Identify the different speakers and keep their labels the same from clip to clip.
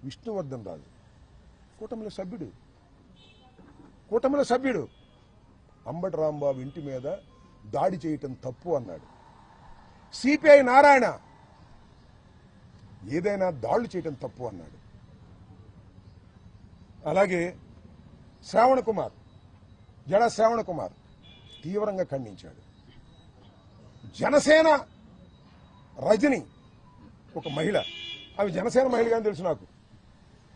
Speaker 1: విష్ణువర్ధన్ రాజు కూటమిలో సభ్యుడు అంబటి రాంబాబు ఇంటి మీద దాడి చేయటం తప్పు అన్నాడు. సిపిఐ నారాయణ ఏదైనా దాడులు చేయటం తప్పు అన్నాడు. అలాగే జడా శ్రావణ కుమార్ తీవ్రంగా ఖండించాడు. జనసేన రజని ఒక మహిళ, ఆమె జనసేన మహిళగా తెలుసు నాకు,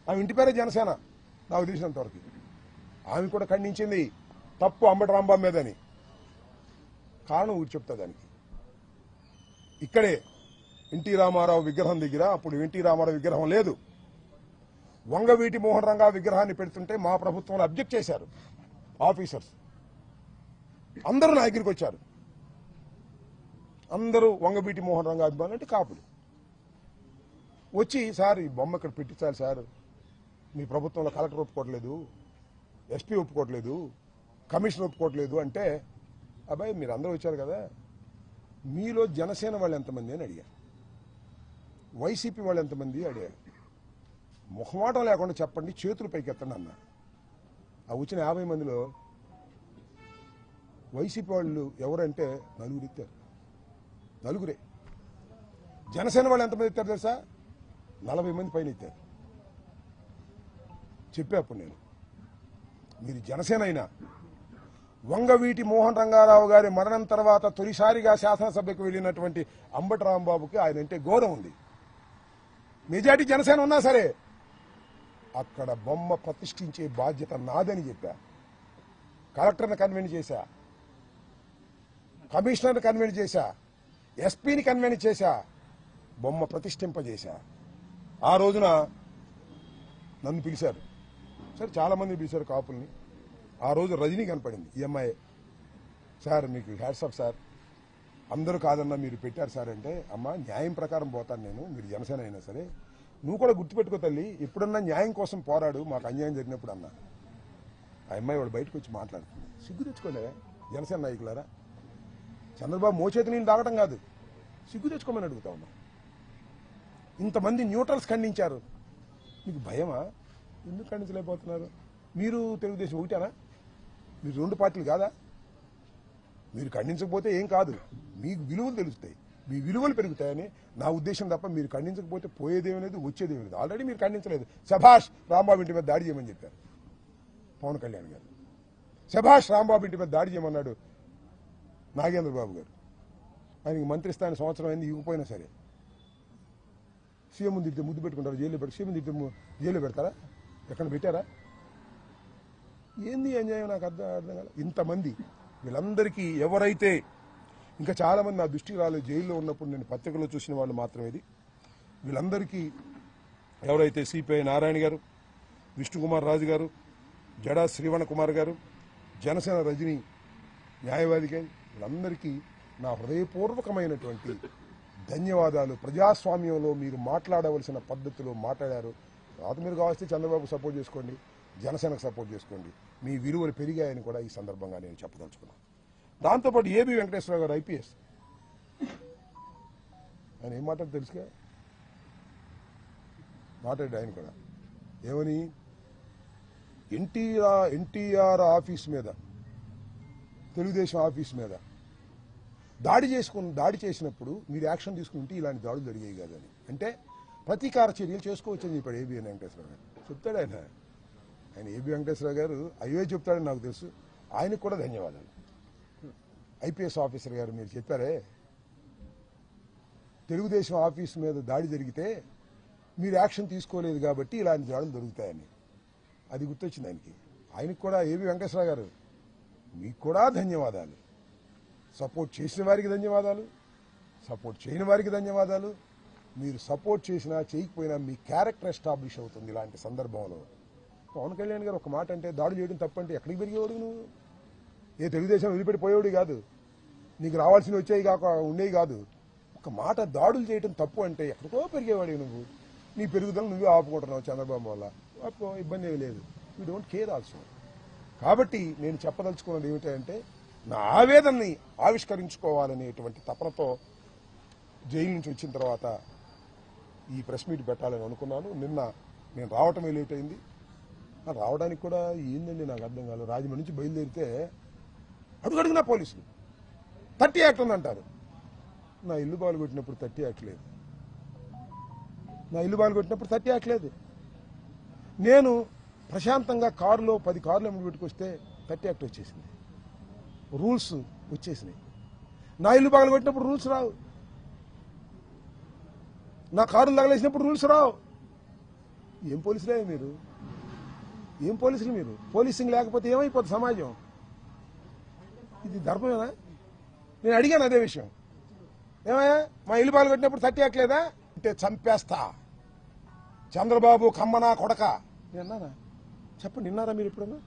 Speaker 1: ఆమె ఇంటి పేరే జనసేన నాకు తెలిసినంతవరకు, ఆమె కూడా ఖండించింది తప్పు అంబటి రాంబాబు మీదని. కారణం ఊరు చెప్తా దానికి. ఇక్కడే ఎన్టీ రామారావు విగ్రహం దగ్గర, అప్పుడు ఎన్టీ రామారావు విగ్రహం లేదు, వంగవీటి మోహన్ రంగా విగ్రహాన్ని పెడుతుంటే మా ప్రభుత్వంలో అబ్జెక్ట్ చేశారు ఆఫీసర్స్. అందరూ నా దగ్గరికి వచ్చారు. అందరూ వంగవీటి మోహన్ రంగా అభిమానులు అంటే కాపులు వచ్చి, సార్ ఈ బొమ్మ ఇక్కడ పెట్టించాలి సార్, మీ ప్రభుత్వంలో కలెక్టర్ ఒప్పుకోవట్లేదు, ఎస్పీ ఒప్పుకోవట్లేదు, కమిషనర్ ఒప్పుకోవట్లేదు అంటే, అబ్బాయి మీరు అందరూ వచ్చారు కదా, మీలో జనసేన వాళ్ళు ఎంతమంది అని అడిగారు, వైసీపీ వాళ్ళు ఎంతమంది అడిగారు. మొహమాటం లేకుండా చెప్పండి, చేతులు పైకెత్తండి అన్న. ఆ వచ్చిన 50 మందిలో వైసీపీ వాళ్ళు ఎవరంటే 4 ఇస్తారు, 4. జనసేన వాళ్ళు ఎంతమంది ఇస్తారు తెలుసా? 40 మంది పైన ఇస్తారు. చెప్పేప్పుడు నేను, మీరు జనసేన అయినా వంగవీటి మోహన్ రంగారావు గారి మరణం తర్వాత తొలిసారిగా శాసనసభకు వెళ్ళినటువంటి అంబటి రాంబాబుకి ఆయన అంటే గౌరవం ఉంది. మెజార్టీ జనసేన ఉన్నా సరే అక్కడ బొమ్మ ప్రతిష్ఠించే బాధ్యత నాదని చెప్పా. కలెక్టర్ని కన్వెన్స్ చేశా, కమిషనర్ని కన్వెన్స్ చేశా, ఎస్పీని కన్వెన్స్ చేశా, బొమ్మ ప్రతిష్ఠింపజేశా. ఆ రోజున నన్ను పిలిచారు, సరే చాలా మంది పిలిచారు కాపుల్ని. ఆ రోజు రజనీ కనపడింది, ఈ అమ్మాయి. సార్ మీకు హ్యాట్స్ ఆఫ్ సార్, అందరూ కాదన్నా మీరు పెట్టారు సార్ అంటే, అమ్మ న్యాయం ప్రకారం పోతాను నేను, మీరు జనసేన అయినా సరే, నువ్వు కూడా గుర్తుపెట్టుకో తల్లి, ఎప్పుడన్నా న్యాయం కోసం పోరాడు, మాకు అన్యాయం జరిగినప్పుడు అన్నా. ఆ అమ్మాయి వాడు బయటకు వచ్చి మాట్లాడుతుంది. సిగ్గు తెచ్చుకోండి జనసేన నాయకులారా, చంద్రబాబు మోచేతి నీళ్ళు తాగటం కాదు, సిగ్గు తెచ్చుకోమని అడుగుతా ఉన్నా. ఇంతమంది న్యూట్రల్స్ ఖండించారు, మీకు భయమా? ఎందుకు ఖండించలేకపోతున్నారు? మీరు తెలుగుదేశం ఒకటేనా? మీరు 2 పార్టీలు కాదా? మీరు ఖండించకపోతే ఏం కాదు, మీకు విలువలు తెలుస్తాయి, మీ విలువలు పెరుగుతాయని నా ఉద్దేశం తప్ప మీరు ఖండించకపోతే పోయేదేమీ లేదు, వచ్చేదేమీ లేదు. ఆల్రెడీ మీరు ఖండించలేదు. శభాష్ రాంబాబు ఇంటి మీద దాడి చేయమని చెప్పారు పవన్ కళ్యాణ్ గారు. శభాష్ రాంబాబు ఇంటి మీద దాడి చేయమన్నాడు నాగేంద్ర బాబు గారు. ఆయనకి మంత్రి స్థానం సంవత్సరం అయింది, ఇవ్వకపోయినా సరే సీఎం తిడితే ముద్దు పెట్టుకుంటారు, జైల్లో పెట్టి సీఎం తిడితే జైల్లో పెడతారా? ఎక్కడ పెట్టారా? ఏంది అన్యాయం? నాకు అర్థం కాదు. ఇంతమంది వీళ్ళందరికీ ఎవరైతే, ఇంకా చాలామంది నా దృష్టికి రాలేదు, జైల్లో ఉన్నప్పుడు నేను పత్రికలో చూసిన వాళ్ళు మాత్రమే ఇది. వీళ్ళందరికీ ఎవరైతే సిపిఐ నారాయణ గారు, విష్ణుకుమార్ రాజు గారు, జడా శ్రీవణ కుమార్ గారు, జనసేన రజని న్యాయవాది గారు, వీళ్ళందరికీ నా హృదయపూర్వకమైనటువంటి ధన్యవాదాలు. ప్రజాస్వామ్యంలో మీరు మాట్లాడవలసిన పద్ధతిలో మాట్లాడారు. తర్వాత మీరు కావస్తే చంద్రబాబు సపోర్ట్ చేసుకోండి, జనసేనకు సపోర్ట్ చేసుకోండి, మీ విలువలు పెరిగాయని కూడా ఈ సందర్భంగా నేను చెప్పదలుచుకున్నాను. దాంతోపాటు ఏబి వెంకటేశ్వరరావు గారు ఐపీఎస్, ఆయన ఏం మాట్లాడు తెలుసుగా, మాట్లాడాడు ఆయన కూడా. ఏమని? ఎన్టీఆర్ ఆఫీస్ మీద, తెలుగుదేశం ఆఫీస్ మీద దాడి చేసినప్పుడు మీరు యాక్షన్ తీసుకుంటే ఇలాంటి దాడులు జరిగాయి కాదని, అంటే ప్రతీకార చర్యలు చేసుకోవచ్చని చెప్పాడు ఏబి వెంకటేశ్వరరావు గారు. చెప్తాడు ఆయన ఏబి వెంకటేశ్వరరావు గారు అయ్యే చెప్తాడని నాకు తెలుసు. ఆయనకు కూడా ధన్యవాదాలు. ఐపీఎస్ ఆఫీసర్ గారు, మీరు చెప్పారే తెలుగుదేశం ఆఫీస్ మీద దాడి జరిగితే మీరు యాక్షన్ తీసుకోలేదు కాబట్టి ఇలాంటి దాడులు దొరుకుతాయని, అది గుర్తొచ్చింది ఆయనకి. ఆయనకు కూడా ఏబి వెంకటేశ్వరరావు గారు మీకు కూడా ధన్యవాదాలు. సపోర్ట్ చేసిన వారికి ధన్యవాదాలు, సపోర్ట్ చేయని వారికి ధన్యవాదాలు. మీరు సపోర్ట్ చేసినా చేయకపోయినా మీ క్యారెక్టర్ ఎస్టాబ్లిష్ అవుతుంది ఇలాంటి సందర్భంలో. పవన్ కళ్యాణ్ గారు ఒక మాట అంటే దాడులు చేయడం తప్పంటే ఎక్కడికి పెరిగేవాడు నువ్వు? ఏ తెలుగుదేశం వదిలిపెట్టిపోయేవాడు కాదు, నీకు రావాల్సినవి వచ్చేవి కాక ఉండేవి కాదు. ఒక మాట దాడులు చేయడం తప్పు అంటే ఎక్కడికో పెరిగేవాడు నువ్వు. నీ పెరుగుదల నువ్వే ఆపుకుంటున్నావు చంద్రబాబు వల్ల, ఇబ్బంది ఏమీ లేదు. You don't care also. కాబట్టి నేను చెప్పదలుచుకున్నది ఏమిటంటే, నా ఆవేదనని ఆవిష్కరించుకోవాలనేటువంటి తపనతో జైలు నుంచి వచ్చిన తర్వాత ఈ ప్రెస్ మీట్ పెట్టాలని అనుకున్నాను. నిన్న నేను రావటమే లేట్ అయింది. రావడానికి కూడా ఏందండి నాకు అర్థం కాదు. రాజమండ్రి నుంచి బయలుదేరితే అడుగడుగునా పోలీసులు 30 యాక్ట్ ఉందంటారు. నా ఇల్లు బాలు కొట్టినప్పుడు 30 యాక్ట్ లేదు. నా ఇల్లు బాలు కొట్టినప్పుడు 30 యాక్ట్ లేదు. నేను ప్రశాంతంగా కారులో 10 కార్లు ఎమ్మెల్యే పెట్టుకొస్తే 30 యాక్ట్ వచ్చేసింది. రూల్స్ వచ్చేసినాయి. నా ఇల్లు బాగా కొట్టినప్పుడు రూల్స్ రావు. నా కారులు తగలేసినప్పుడు రూల్స్ రావు. ఏం పోలీసులే మీరు? ఏం పోలీసులు మీరు? పోలీసింగ్ లేకపోతే ఏమైపోతుంది సమాజం? ఇది ధర్మమేనా? నేను అడిగాను అదే విషయం. ఏమయ్యా మా ఇల్లు బాగా కొట్టినప్పుడు 30 యాక్ట్ లేదా అంటే చంపేస్తా, చంద్రబాబు కమ్మనా కొడక నేను అన్నానా? చెప్పండి, విన్నారా మీరు ఎప్పుడన్నా?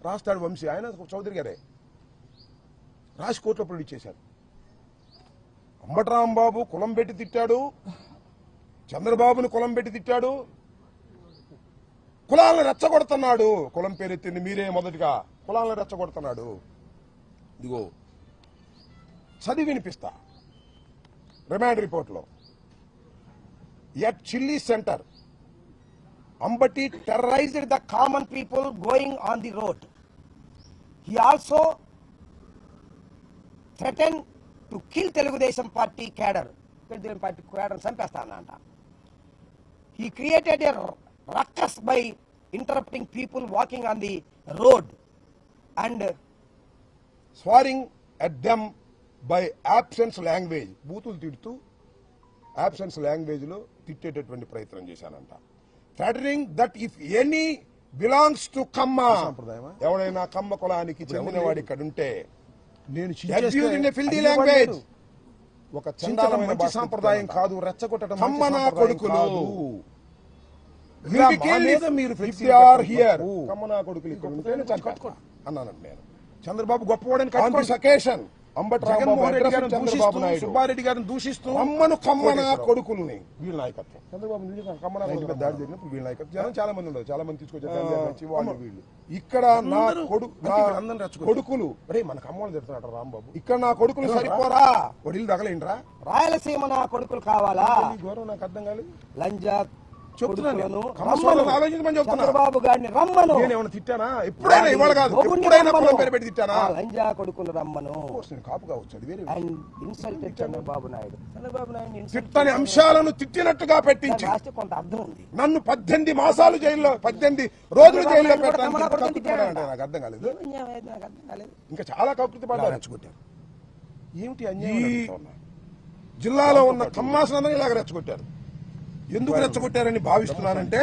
Speaker 1: రాస్తాడు వంశీ, ఆయన చౌదరి గారే రాసి కోర్టులో ప్రొడ్యూస్ చేశారు. అంబటరాంబాబు కులం పెట్టి తిట్టాడు, చంద్రబాబుని కులం పెట్టి తిట్టాడు, కులాలను రెచ్చగొడుతున్నాడు. కులం పేరెత్తింది మీరే మొదటిగా. కులాలను రెచ్చగొడుతున్నాడు. ఇదిగో చదివి వినిపిస్తా. రిమాండ్ రిపోర్ట్లో at chilli centre
Speaker 2: Ambati terrorized the common people going on the road. He also threatened to kill Telugudesam party cadre. Telugudesam party cadre చంపేస్తానంట. He created a ruckus by interrupting people walking on the road and
Speaker 1: swearing at them by absence language. బూతులు తిడుతూ absence language లో తిట్టేటటువంటి ప్రయత్నం చేశానంట. threatening that if any belongs to Kamma, ఎవడైనా కమ్మ కులానికి చెందినవాడు ఇక్కడ ఉంటే నేను ఫిల్దీ లాంగ్వేజ్, ఒక చండాలమైన మంచి సాంప్రదాయం కాదు, రెచ్చగొట్టడం కమ్మనా కొడుకులు కమ్మనా కొడుకులు ఇక్కడ ఉంటే అన్నానండి నేను. చంద్రబాబు గొప్పవాడని అకేషన్ చంద్రబాబు నాయుడు సుబ్బారెడ్డి గారిని దూషిస్తూ కమ్మన కొడుకుల్ని వీళ్ళ నాయకత్వం. చంద్రబాబు కమ్మన దాడి జరిగినప్పుడు వీళ్ళ నాయకత్వం జనం చాలా మంది ఉండదు, చాలా మంది తీసుకొచ్చారు వాళ్ళు వీళ్ళు. ఇక్కడ నా కొడుకులు రే మన కమ్మలు తిడుతున్నాడు రాంబాబు. ఇక్కడ నా కొడుకులు సరిపోరా, వడిలు తగలేంట్రా?
Speaker 2: రాయలసీమ నా కొడుకులు కావాలా?
Speaker 1: గౌరవం నాకు అర్థం కాలేదు.
Speaker 2: లంజా
Speaker 1: చంద్రబాబు గారిని రమ్మను. నేనేమన్నా తిట్టానా? ఎప్పుడైనా ఇవాళ కాదు, ఎప్పుడైనా పేరు పెట్టి తిట్టానా?
Speaker 2: లంజా కొడుకులు రమ్మను.
Speaker 1: నేను కాపు కావచ్చు, అది వేరే.
Speaker 2: చంద్రబాబు నాయుడు
Speaker 1: తిట్టని అంశాలను తిట్టినట్టుగా పెట్టించి
Speaker 2: కొంత అర్థం ఉంది.
Speaker 1: నన్ను 18 మాసాలు జైల్లో 18 రోజులు జైల్లో పెట్టడానికి నాకు అర్థం కాలేదు. ఇంకా చాలా కకృతి పడ్డారు, రెచ్చగొట్టారు. ఏమిటి అన్యాయం? జిల్లాలో ఉన్న కమ్మాసనందరూ ఇలాగ రెచ్చగొట్టారు. ఎందుకు రెచ్చగొట్టారని భావిస్తున్నానంటే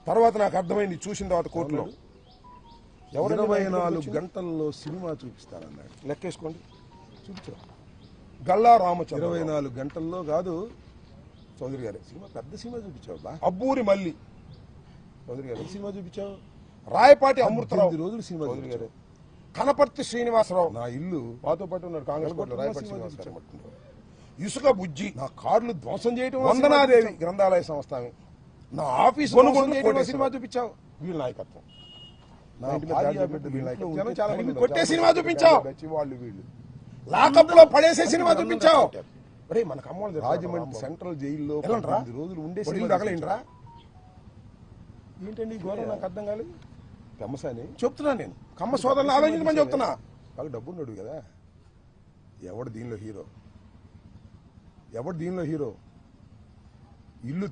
Speaker 1: తర్వాత నాకు అర్థమైంది. చూసిన తర్వాత కోర్టులో 24 గంటల్లో సినిమా చూపిస్తారన్నాడు. లెక్కేసుకోండి, చూపించా. గల్లా రామచంద్ర 24 గంటల్లో కాదు చౌదరి గారే సినిమా, పెద్ద సినిమా చూపించావు బా. అబ్బూరి మల్లి చౌదరి గారు సినిమా చూపించావు. రాయపాటి అమృతరావు రోజులు సినిమా చౌదరి గారే. కనపర్తి శ్రీనివాసరావు నా ఇల్లు మాతో పాటు ఉన్నాడు కాంగ్రెస్ పార్టీ. రాయపాటి శ్రీనివాసరావు ఇసుక బుజ్జి నా కార్లు ధ్వంసం చేయడం, వందనాదేవి గ్రంథాలయ సంస్థ నా ఆఫీస్ సినిమా చూపించావు. వీళ్ళ నాయకత్వం. కొట్టే సినిమా చూపించావు. వాళ్ళు వీళ్ళు లాకప్ లో పడేసే సినిమా చూపించావు. అరే మన కమ్మలు రాజమండ్రి సెంట్రల్ జైల్లో రోజులు ఉండే తగలేంట్రా? ఏంటండి గౌరవం నాకు అర్థం కాలేదు. కమ్మసాని చెప్తున్నా నేను. కమ్మ సోదరులు ఆలోచించమని చెప్తున్నా. వాళ్ళు డబ్బున్నాడు కదా. ఎవడు దీనిలో హీరో? ఎవడు దీనిలో హీరో? ఇల్లు